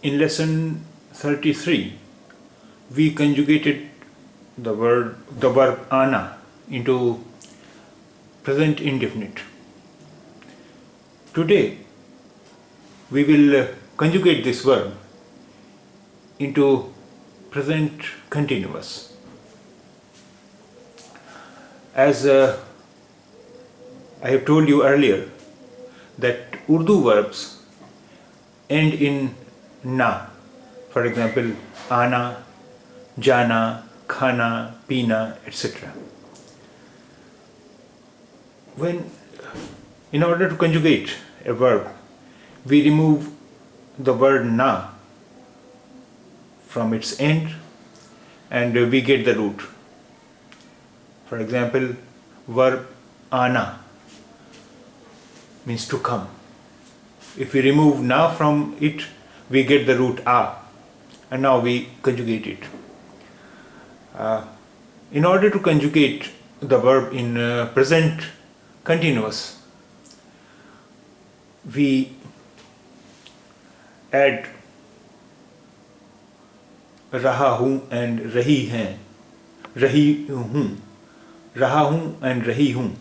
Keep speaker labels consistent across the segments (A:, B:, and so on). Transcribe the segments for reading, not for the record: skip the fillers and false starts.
A: In lesson 33, we conjugated the verb ana into present indefinite. Today, we will conjugate this verb into present continuous. As I have told you earlier, that Urdu verbs end in na. For example, ana, jana, khana, pina, etc. In order to conjugate a verb, we remove the word na from its end and we get the root. For example, verb ana means to come. If we remove na from it, we get the root a, and now we conjugate it. In order to conjugate the verb in present continuous, we add रहा हूँ and रही हैं, रही हूँ, रहा हूँ and रही हूँ,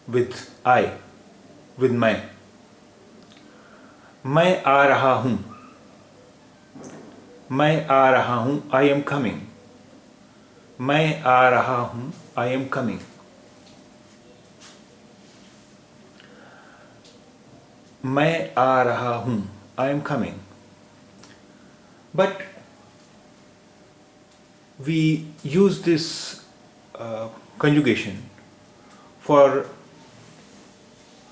A: with I, with मैं आ रहा हूँ, मैं आ रहा हूँ, I am coming, मैं आ रहा हूँ, I am coming. मैं आ रहा हूँ, I am coming. But we use this conjugation for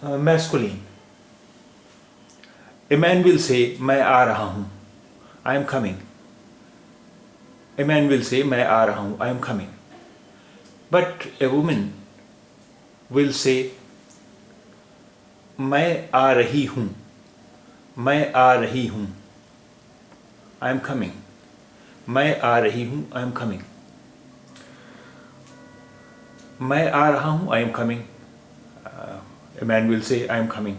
A: masculine. A man will say, मैं आ रहा हूँ, I am coming. A man will say, मैं आ रहा हूँ, I am coming. But a woman will say, मैं आ रही हूँ, मैं आ रही हूँ, I am coming. मैं आ रही हूँ, I am coming. मैं आ रहा हूँ, I am coming. A man will say, I am coming.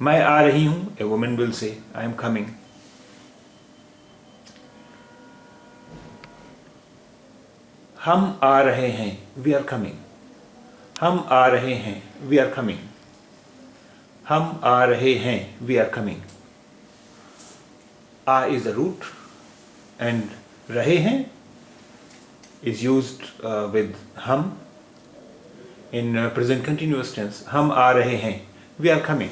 A: मैं आ रही हूँ, a woman will say, I am coming. हम आ रहे हैं, we are coming. हम आ रहे हैं, we are coming. हम आ रहे हैं, we are coming. A is the root and रहे हैं is used with हम in present continuous tense. हम आ रहे हैं, we are coming.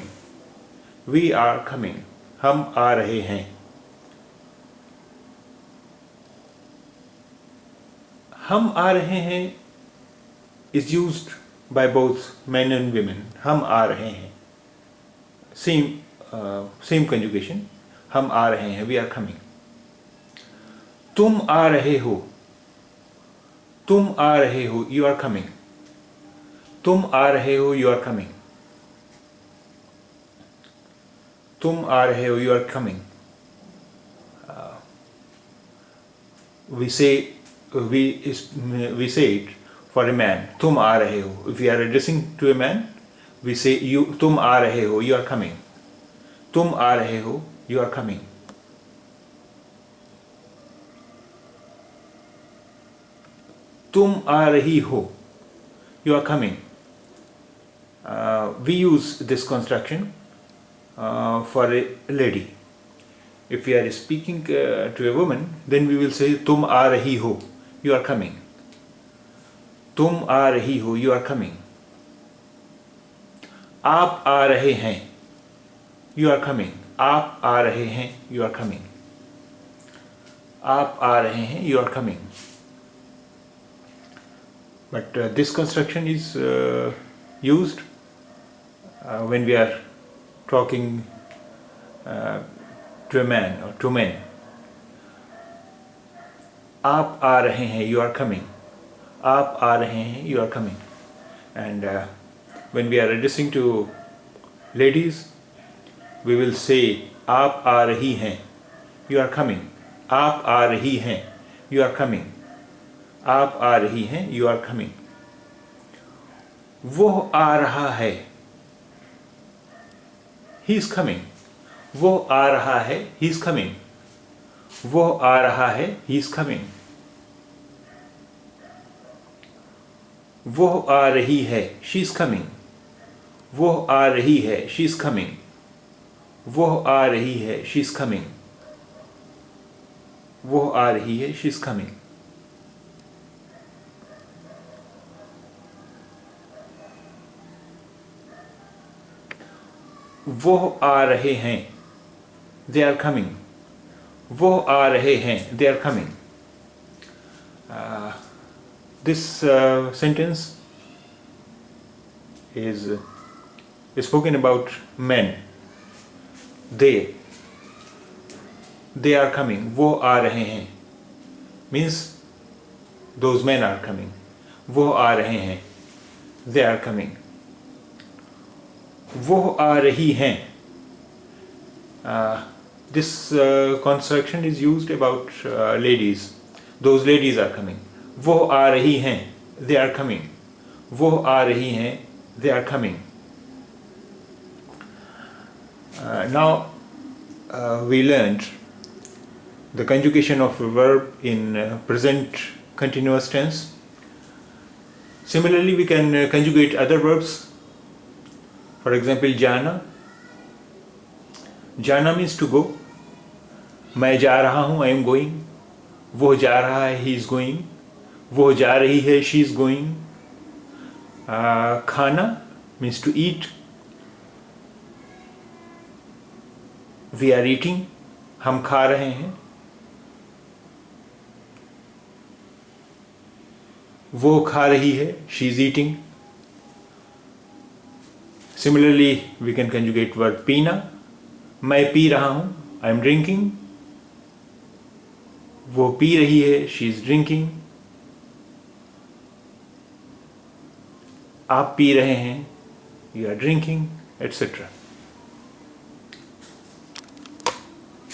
A: We are coming. हम आ रहे हैं. हम आ रहे हैं is used by both men and women. हम आ रहे हैं. Same conjugation. हम आ रहे हैं, we are coming. तुम आ रहे हो, तुम आ रहे हो, you are coming. तुम आ रहे हो, you are coming. तुम आ रहे हो, you are coming. We say it for a man. तुम आ रहे हो. If we are addressing to a man, we say you. तुम आ रहे हो, you are coming. तुम आ रहे हो, you are coming. तुम आ रही हो, you are coming. We use this construction for a lady. If we are speaking to a woman, then we will say तुम आ रही हो, you are coming. तुम आ रही हो, you are coming. आप आ रहे हैं, you are coming. आप आ रहे हैं, you are coming. आप आ रहे हैं, you are coming. But this construction is used when we are talking to a man or to men. आप आ रहे हैं, you are coming. आप आ रहे हैं, you are coming. And when we are addressing to ladies, we will say आप आ रही हैं, you are coming. आप आ रही हैं, you are coming. आप आ रही हैं, you are coming. वो आ रहा है, he is coming. वो आ रहा है, ही इज कमिंग। वो आ रहा है, ही इज कमिंग। वो आ रही है, शी इज कमिंग। वो आ रही है, शी इज कमिंग। वो आ रही है, शी इज कमिंग। वो आ रही है, शी इज कमिंग। वो आ रहे हैं, दे आर कमिंग। वो आ रहे हैं, they are coming. This sentence is spoken about men. They are coming. वो आ रहे हैं means those men are coming. वो आ रहे हैं, they are coming. वो आ रही हैं. This construction is used about ladies. Those ladies are coming. वो आ रही हैं, they are coming. वो आ रही हैं, they are coming. Now we learned the conjugation of a verb in present continuous tense. Similarly, we can conjugate other verbs. For example, jana. Jana means to go. मैं जा रहा हूँ, I am going. वो जा रहा है, he is going. वो जा रही है, she is going. खाना means to eat. We are eating. हम खा रहे हैं. वो खा रही है, she is eating. Similarly, we can conjugate verb पीना. मैं पी रहा हूँ, I am drinking. वो पी रही है, she is drinking. आप पी रहे हैं, you are drinking, etc.